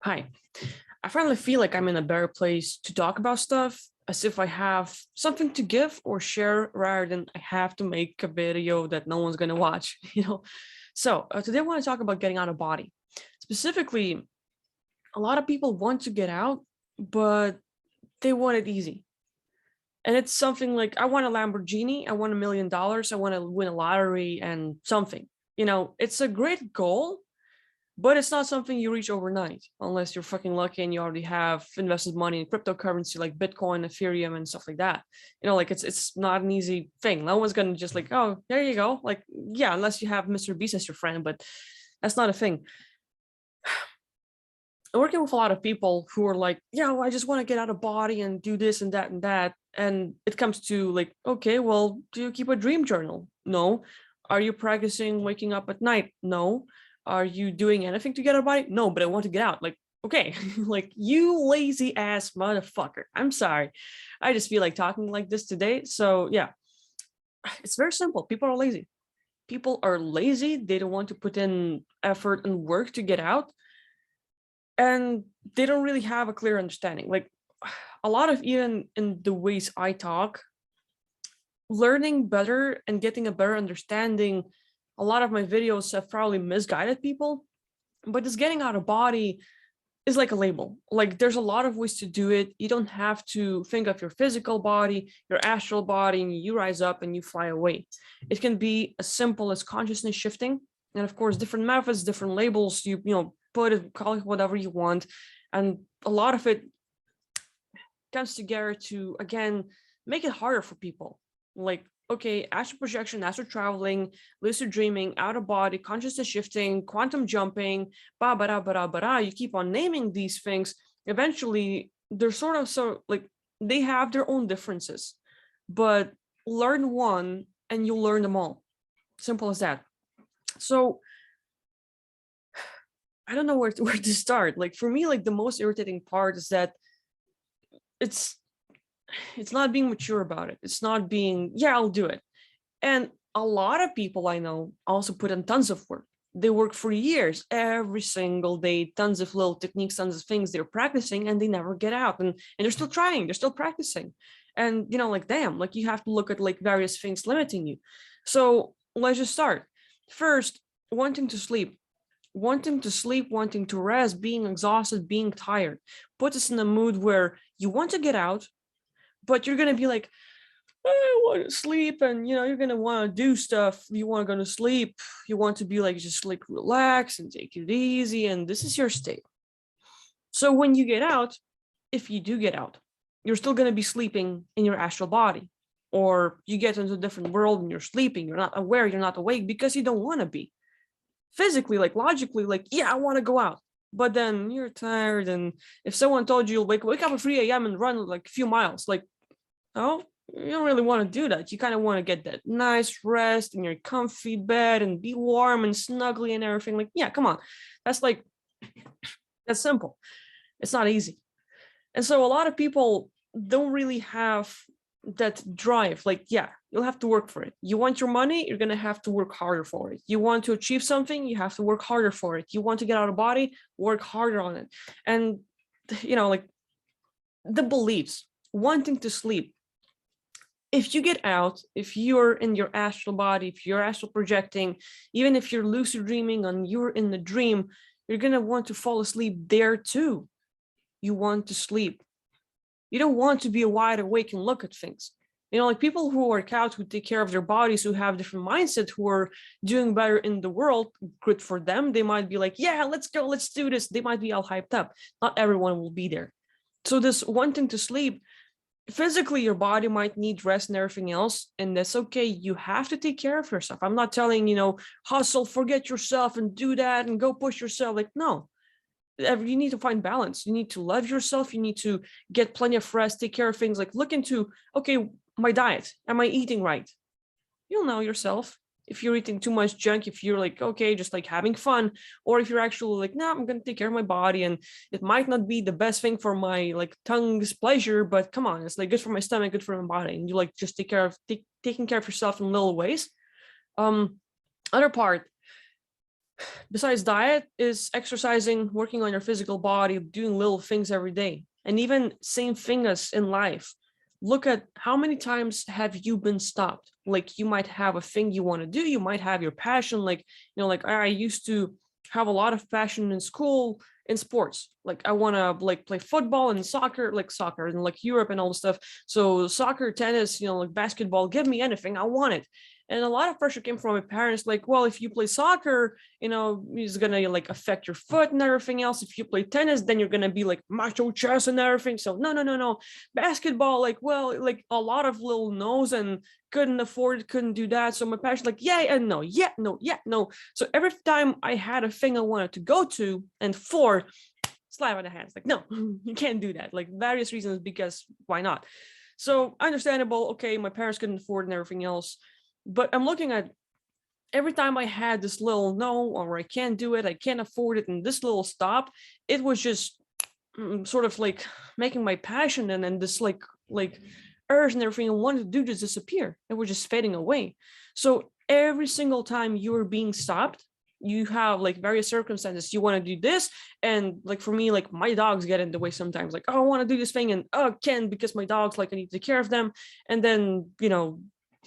Hi. I finally feel like I'm in a better place to talk about stuff as if I have something to give or share rather than I have to make a video that no one's going to watch, So, today I want to talk about getting out of body. Specifically, a lot of people want to get out, but they want it easy. And it's something like I want a Lamborghini, I want $1 million, I want to win a lottery and something. It's a great goal, but it's not something you reach overnight unless you're fucking lucky and you already have invested money in cryptocurrency like Bitcoin, Ethereum, and stuff like that. Like it's not an easy thing. No one's gonna just like, oh, there you go. Like, yeah, unless you have Mr. Beast as your friend, but that's not a thing. I'm working with a lot of people who are like, yeah, well, I just want to get out of body and do this and that and that. And it comes to like, okay, well, do you keep a dream journal? No. Are you practicing waking up at night? No. Are you doing anything to get out of body? No, but I want to get out. Like, okay, like you lazy ass motherfucker. I'm sorry. I just feel like talking like this today. So yeah, it's very simple. People are lazy. People are lazy. They don't want to put in effort and work to get out, and they don't really have a clear understanding. Like a lot of, even in the ways I talk, learning better and getting a better understanding, a lot of my videos have probably misguided people, but this getting out of body is like a label. Like there's a lot of ways to do it. You don't have to think of your physical body, your astral body, and you rise up and you fly away. It can be as simple as consciousness shifting, and of course different methods, different labels. You put it, call it whatever you want, and a lot of it comes together to, again, make it harder for people. Like, okay, astral projection, astral traveling, lucid dreaming, out of body, consciousness shifting, quantum jumping, ba. You keep on naming these things. Eventually, they're sort of so like they have their own differences, but learn one and you'll learn them all. Simple as that. So I don't know where to start. Like for me, like the most irritating part is that it's it's not being mature about it. It's not being, yeah, I'll do it. And a lot of people I know also put in tons of work. They work for years, every single day, tons of little techniques, tons of things they're practicing, and they never get out. And they're still trying, they're still practicing. And like, damn, like you have to look at like various things limiting you. So let's just start. First, wanting to sleep. Wanting to sleep, wanting to rest, being exhausted, being tired, puts us in a mood where you want to get out, but you're gonna be like, I want to sleep, and you're gonna want to do stuff. You want to go to sleep. You want to be like just like relax and take it easy, and this is your state. So when you get out, if you do get out, you're still gonna be sleeping in your astral body, or you get into a different world and you're sleeping. You're not aware. You're not awake because you don't want to be. Physically, like logically, like yeah, I want to go out, but then you're tired, and if someone told you you'll wake up at 3 a.m. and run like a few miles, like, oh, you don't really want to do that. You kind of want to get that nice rest in your comfy bed and be warm and snuggly and everything. Like, yeah, come on. That's like, that's simple. It's not easy. And so a lot of people don't really have that drive. Like, yeah, you'll have to work for it. You want your money, you're going to have to work harder for it. You want to achieve something, you have to work harder for it. You want to get out of body, work harder on it. And, like the beliefs, wanting to sleep, if you get out, if you're in your astral body, if you're astral projecting, even if you're lucid dreaming and you're in the dream, you're going to want to fall asleep there too. You want to sleep. You don't want to be wide awake and look at things. Like people who work out, who take care of their bodies, who have different mindset, who are doing better in the world, good for them. They might be like, yeah, let's go, let's do this. They might be all hyped up. Not everyone will be there. So this wanting to sleep, physically your body might need rest and everything else, and that's okay. You have to take care of yourself. I'm not telling hustle, forget yourself and do that and go push yourself. Like, no, you need to find balance. You need to love yourself. You need to get plenty of rest, take care of things. Like look into, okay, my diet, am I eating right? You'll know yourself if you're eating too much junk, if you're like, okay, just like having fun, or if you're actually like, no, I'm going to take care of my body, and it might not be the best thing for my like tongue's pleasure, but come on, it's like good for my stomach, good for my body. And you like just taking care of yourself in little ways. Other part, Besides diet is exercising, working on your physical body, doing little things every day. And even same thing as in life. Look at how many times have you been stopped? Like you might have a thing you want to do, you might have your passion, like, like I used to have a lot of passion in school in sports. Like I want to like play football and soccer, like soccer and like Europe and all the stuff. So soccer, tennis, like basketball, give me anything, I want it. And a lot of pressure came from my parents, like, well, if you play soccer, it's gonna like affect your foot and everything else. If you play tennis, then you're gonna be like macho chest and everything. So no, no, no, no. Basketball, like, well, like a lot of little no's and couldn't afford it, couldn't do that. So my parents like, yeah and no, yeah, no, yeah, no. So every time I had a thing I wanted to go to, and for slap on the hands, like, no, you can't do that. Like various reasons, because why not? So understandable. Okay, my parents couldn't afford and everything else. But I'm looking at every time I had this little no, or I can't do it, I can't afford it, and this little stop, it was just sort of like making my passion and then this like urge and everything I wanted to do just disappear. It was just fading away. So every single time you are being stopped, you have like various circumstances. You want to do this, and like for me, like my dogs get in the way sometimes. Like, oh, I want to do this thing, and oh, I can't because my dogs, like I need to take care of them, and then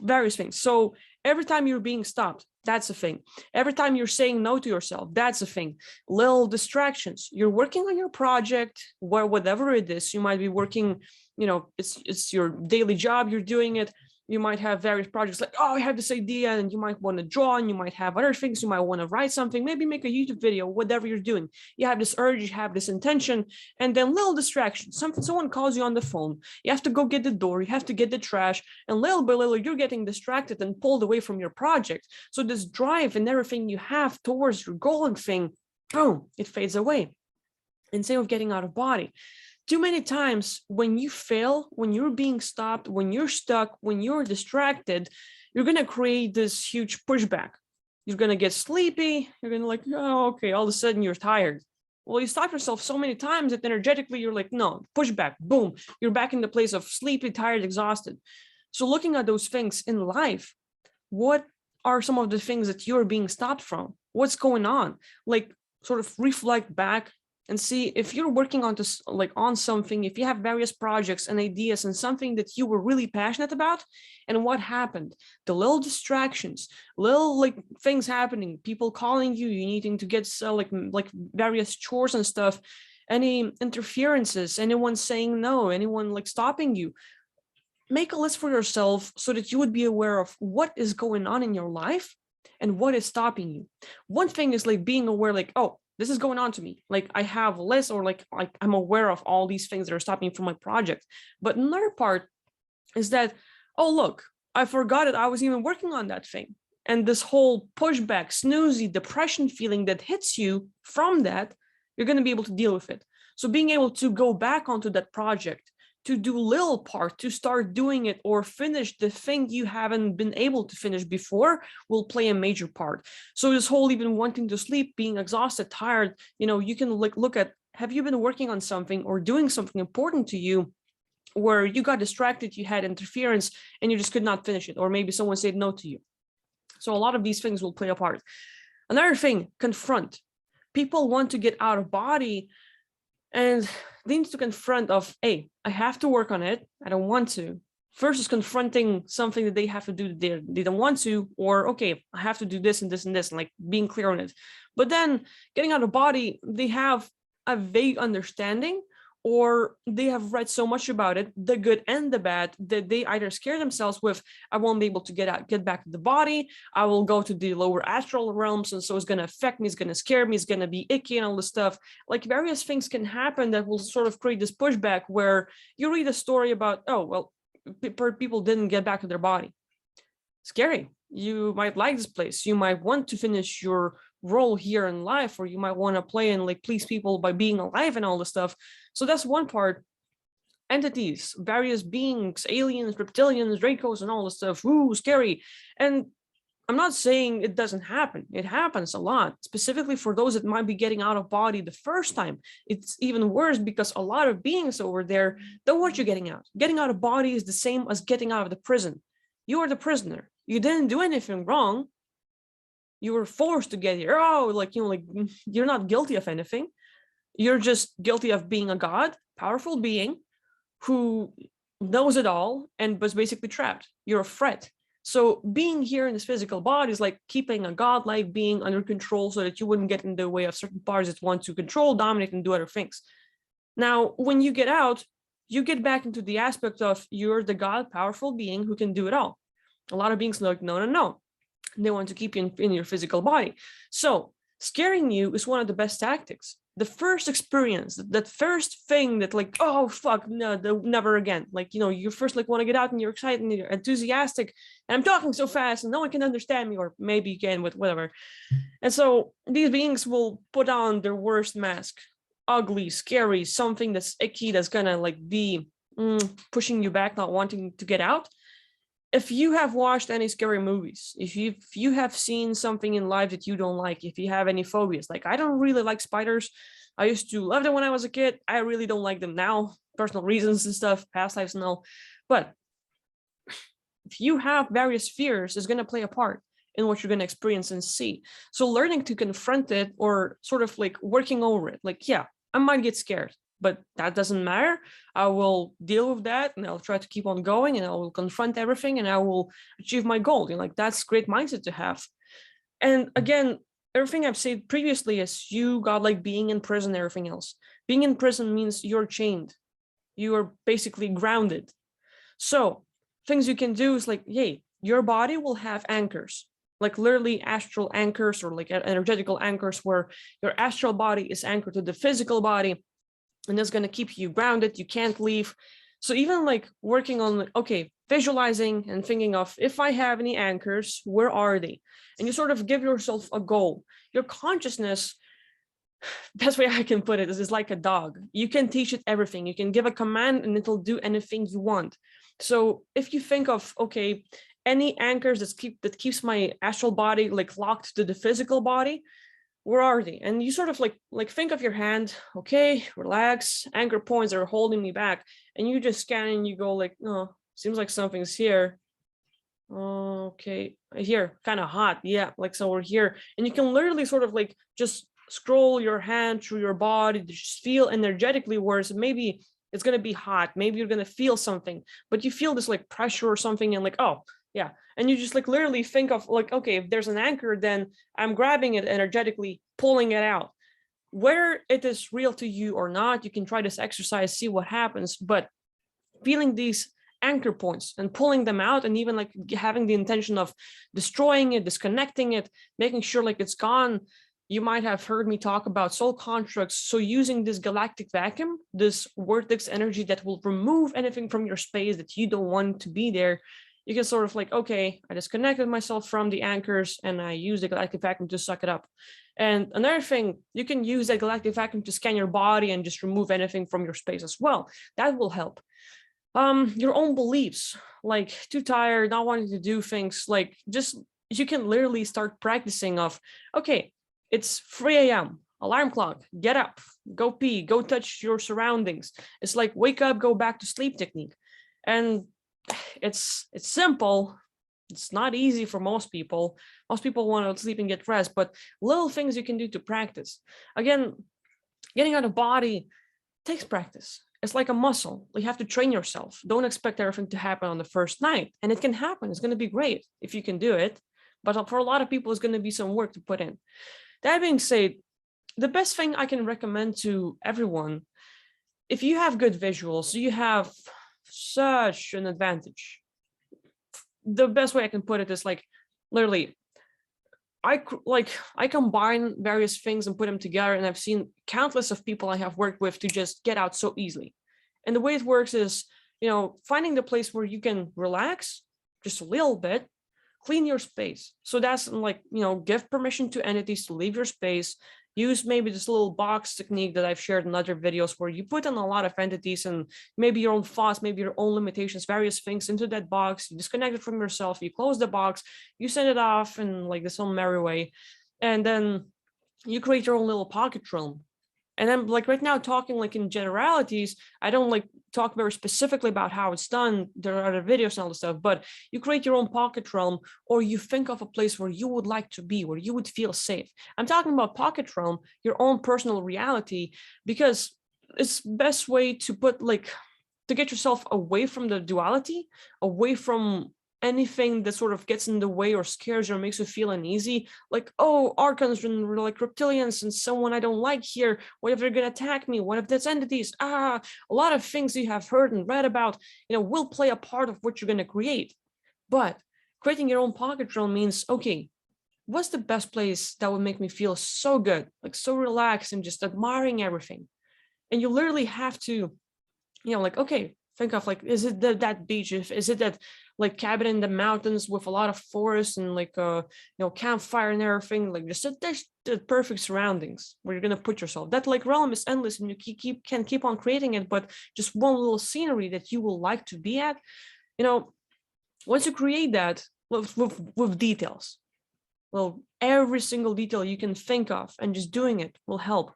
various things. So every time you're being stopped, that's a thing. Every time you're saying no to yourself, that's a thing. Little distractions. You're working on your project, whatever it is. You might be working, it's your daily job, you're doing it. You might have various projects like, oh, I have this idea, and you might want to draw, and you might have other things. You might want to write something, maybe make a YouTube video, whatever you're doing. You have this urge, you have this intention, and then little distractions. Someone calls you on the phone. You have to go get the door, you have to get the trash, and little by little, you're getting distracted and pulled away from your project. So this drive and everything you have towards your goal and thing, boom, it fades away. And same with getting out of body. Too many times when you fail, when you're being stopped, when you're stuck, when you're distracted, you're going to create this huge pushback. You're going to get sleepy. You're going to like, oh, okay, all of a sudden you're tired. Well, you stop yourself so many times that energetically you're like, no, pushback, boom. You're back in the place of sleepy, tired, exhausted. So looking at those things in life, what are some of the things that you're being stopped from? What's going on? Like sort of reflect back and see if you're working on this, like on something, if you have various projects and ideas and something that you were really passionate about, and what happened, the little distractions, little like things happening, people calling you, you needing to get like various chores and stuff, any interferences, anyone saying no, anyone like stopping you. Make a list for yourself so that you would be aware of what is going on in your life and what is stopping you. One thing is like being aware, like, oh, this is going on to me. Like I have a list, or like I'm aware of all these things that are stopping me from my project. But another part is that, oh, look, I forgot that I was even working on that thing. And this whole pushback, snoozy, depression feeling that hits you from that, you're going to be able to deal with it. So being able to go back onto that project, to do little part, to start doing it or finish the thing you haven't been able to finish before, will play a major part. So this whole even wanting to sleep, being exhausted, tired, you can look at, have you been working on something or doing something important to you where you got distracted, you had interference, and you just could not finish it, or maybe someone said no to you. So a lot of these things will play a part. Another thing, confront. People want to get out of body, and they need to confront of, hey, I have to work on it, I don't want to, versus confronting something that they have to do that they don't want to, or okay, I have to do this and this and this, and like being clear on it. But then getting out of body, they have a vague understanding, or they have read so much about it, the good and the bad, that they either scare themselves with, I won't be able to get back to the body, I will go to the lower astral realms, and so it's going to affect me, it's going to scare me, it's going to be icky and all this stuff. Like various things can happen that will sort of create this pushback where you read a story about, oh, well, people didn't get back to their body. Scary. You might like this place, you might want to finish your role here in life, or you might want to play and like please people by being alive and all this stuff. So that's one part. Entities, various beings, aliens, reptilians, Dracos, and all this stuff. Ooh, scary. And I'm not saying it doesn't happen. It happens a lot, specifically for those that might be getting out of body the first time. It's even worse because a lot of beings over there don't want you getting out. Getting out of body is the same as getting out of the prison. You are the prisoner. You didn't do anything wrong. You were forced to get here. Oh, like, like you're not guilty of anything. You're just guilty of being a god, powerful being who knows it all and was basically trapped. You're a threat. So being here in this physical body is like keeping a godlike being under control so that you wouldn't get in the way of certain parts that want to control, dominate, and do other things. Now, when you get out, you get back into the aspect of you're the god, powerful being who can do it all. A lot of beings are like, no, no, no. They want to keep you in your physical body. So scaring you is one of the best tactics. The first experience, that first thing that like, oh, fuck, no, never again. Like, you first like want to get out and you're excited and you're enthusiastic and I'm talking so fast and no one can understand me, or maybe you can with whatever. And so these beings will put on their worst mask, ugly, scary, something that's icky, that's gonna like be pushing you back, not wanting to get out. If you have watched any scary movies, if you have seen something in life that you don't like, if you have any phobias, like I don't really like spiders. I used to love them when I was a kid. I really don't like them now, personal reasons and stuff, past lives and all. But if you have various fears, it's going to play a part in what you're going to experience and see. So learning to confront it, or sort of like working over it, like, yeah, I might get scared, but that doesn't matter. I will deal with that and I'll try to keep on going and I will confront everything and I will achieve my goal. Like that's great mindset to have. And again, everything I've said previously is you got like being in prison, everything else. Being in prison means you're chained. You are basically grounded. So things you can do is like, hey, your body will have anchors, like literally astral anchors or like energetical anchors, where your astral body is anchored to the physical body. And that's going to keep you grounded. You can't leave. So even like working on, okay, visualizing and thinking of, if I have any anchors, where are they? And you sort of give yourself a goal. Your consciousness, best way I can put it is like a dog. You can teach it everything. You can give a command and it'll do anything you want. So if you think of, okay, any anchors that keeps my astral body like locked to the physical body, where are they? And you sort of like think of your hand, okay, relax, anchor points are holding me back. And you just scan and you go like, no, seems like something's here. Okay, here, kind of hot. Yeah, like so we're here. And you can literally sort of like just scroll your hand through your body to just feel energetically where maybe it's going to be hot. Maybe you're going to feel something, but you feel this like pressure or something and like, oh, yeah. And you just like literally think of like, okay, if there's an anchor, then I'm grabbing it energetically, pulling it out. Whether it is real to you or not, you can try this exercise, see what happens. But feeling these anchor points and pulling them out, and even like having the intention of destroying it, disconnecting it, making sure like it's gone. You might have heard me talk about soul constructs. So using this galactic vacuum, this vortex energy that will remove anything from your space that you don't want to be there, you can sort of like, okay, I disconnected myself from the anchors and I use the galactic vacuum to suck it up. And another thing, you can use that galactic vacuum to scan your body and just remove anything from your space as well. That will help. Your own beliefs, like too tired, not wanting to do things, like just, you can literally start practicing of, okay, it's 3 a.m., alarm clock, get up, go pee, go touch your surroundings. It's like wake up, go back to sleep technique. And it's simple. It's not easy for most people. Most people want to sleep and get rest, but little things you can do to practice. Again, getting out of body takes practice. It's like a muscle. You have to train yourself. Don't expect everything to happen on the first night. And it can happen. It's going to be great if you can do it. But for a lot of people, it's going to be some work to put in. That being said, the best thing I can recommend to everyone, if you have good visuals, you have such an advantage. The best way I can put it is like, literally, I combine various things and put them together, and I've seen countless of people I have worked with to just get out so easily. And the way it works is, finding the place where you can relax just a little bit, clean your space. So that's like, give permission to entities to leave your space. Use maybe this little box technique that I've shared in other videos, where you put in a lot of entities and maybe your own thoughts, maybe your own limitations, various things into that box. You disconnect it from yourself, you close the box, you send it off in like this whole merry way. And then you create your own little pocket realm. And I'm like right now talking like in generalities. I don't like talk very specifically about how it's done. There are other videos and all this stuff, but you create your own pocket realm, or you think of a place where you would like to be, where you would feel safe. I'm talking about pocket realm, your own personal reality, because it's best way to put like to get yourself away from the duality, away from anything that sort of gets in the way or scares you or makes you feel uneasy, like, oh, archons and like reptilians and someone I don't like here, what if they're gonna attack me, what if that's entities, a lot of things you have heard and read about, will play a part of what you're going to create. But creating your own pocket realm means, okay, what's the best place that would make me feel so good, like so relaxed and just admiring everything? And you literally have to, like, okay, think of like, is it that beach? Is it that like cabin in the mountains with a lot of forest and like campfire and everything, like just the perfect surroundings where you're gonna put yourself. That like realm is endless, and you can keep on creating it. But just one little scenery that you will like to be at, once you create that with details, well, every single detail you can think of, and just doing it will help.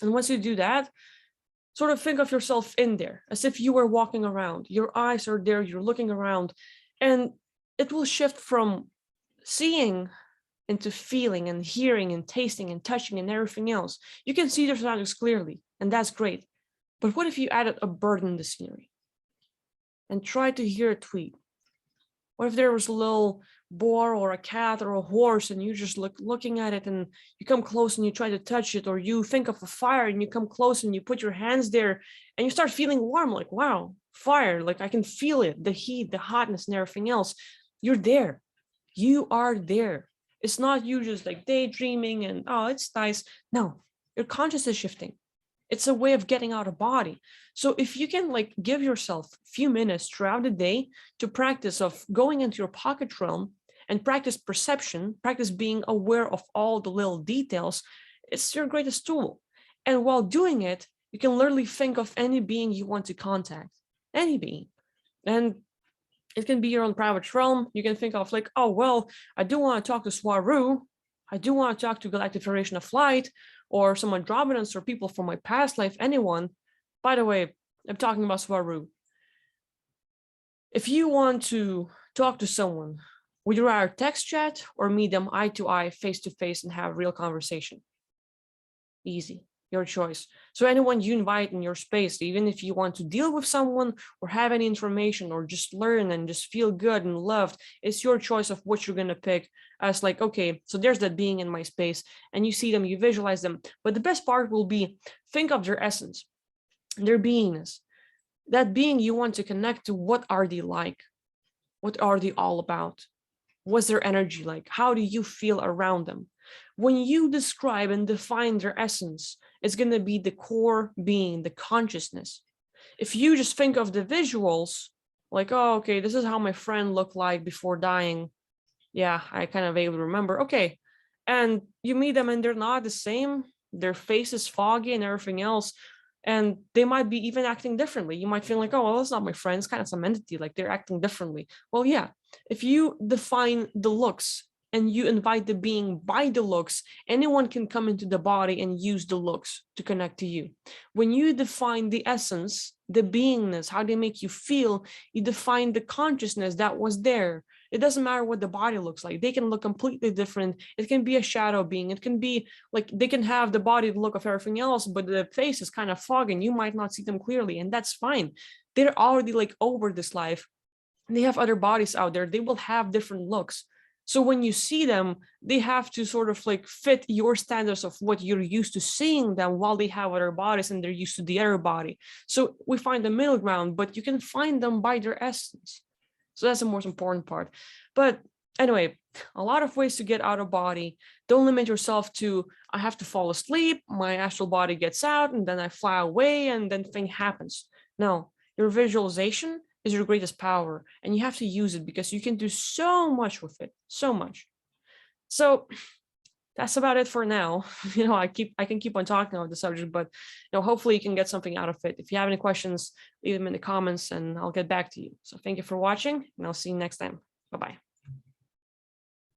And once you do that, sort of think of yourself in there as if you were walking around. Your eyes are there, you're looking around, and it will shift from seeing into feeling and hearing and tasting and touching and everything else. You can see the surroundings clearly, and that's great. But what if you added a bird in the scenery and try to hear a tweet? What if there was a little boar or a cat or a horse, and you just looking at it, and you come close and you try to touch it, or you think of a fire and you come close and you put your hands there and you start feeling warm, like, wow, fire, like I can feel it, the heat, the hotness and everything else. You're there. You are there. It's not you just like daydreaming and, oh, it's nice. No, your conscious is shifting. It's a way of getting out of body. So if you can like give yourself a few minutes throughout the day to practice of going into your pocket realm and practice perception, practice being aware of all the little details, it's your greatest tool. And while doing it, you can literally think of any being you want to contact, any being. And it can be your own private realm. You can think of like, oh, well, I do want to talk to Swaru. I do want to talk to Galactic Federation of Light, or some Andromedans, or people from my past life, anyone. By the way, I'm talking about Swaru. If you want to talk to someone, would you rather text chat or meet them eye to eye, face to face, and have real conversation? Easy, your choice. So anyone you invite in your space, even if you want to deal with someone or have any information or just learn and just feel good and loved, it's your choice of what you're going to pick as like, okay, so there's that being in my space, and you see them, you visualize them. But the best part will be, think of their essence, their beingness. That being you want to connect to, what are they like? What are they all about? What's their energy like? How do you feel around them? When you describe and define their essence, it's going to be the core being, the consciousness. If you just think of the visuals, like, oh, okay, this is how my friend looked like before dying. Yeah, I kind of able to remember. Okay. And you meet them and they're not the same. Their face is foggy and everything else. And they might be even acting differently. You might feel like, oh, well, that's not my friend. It's kind of some entity, like they're acting differently. Well, yeah, if you define the looks and you invite the being by the looks, anyone can come into the body and use the looks to connect to you. When you define the essence, the beingness, how they make you feel, you define the consciousness that was there. It doesn't matter what the body looks like. They can look completely different. It can be a shadow being. It can be like they can have the body look of everything else, but the face is kind of foggy and you might not see them clearly, and that's fine. They're already like over this life. They have other bodies out there. They will have different looks. So when you see them, they have to sort of like fit your standards of what you're used to seeing them, while they have other bodies and they're used to the other body. So we find the middle ground, but you can find them by their essence. So that's the most important part. But anyway, a lot of ways to get out of body. Don't limit yourself to, I have to fall asleep, my astral body gets out, and then I fly away, and then thing happens. No, your visualization is your greatest power, and you have to use it, because you can do so much with it, so much. So that's about it for now. I can keep on talking about the subject, but hopefully you can get something out of it. If you have any questions, leave them in the comments and I'll get back to you. So thank you for watching, and I'll see you next time. Bye-bye.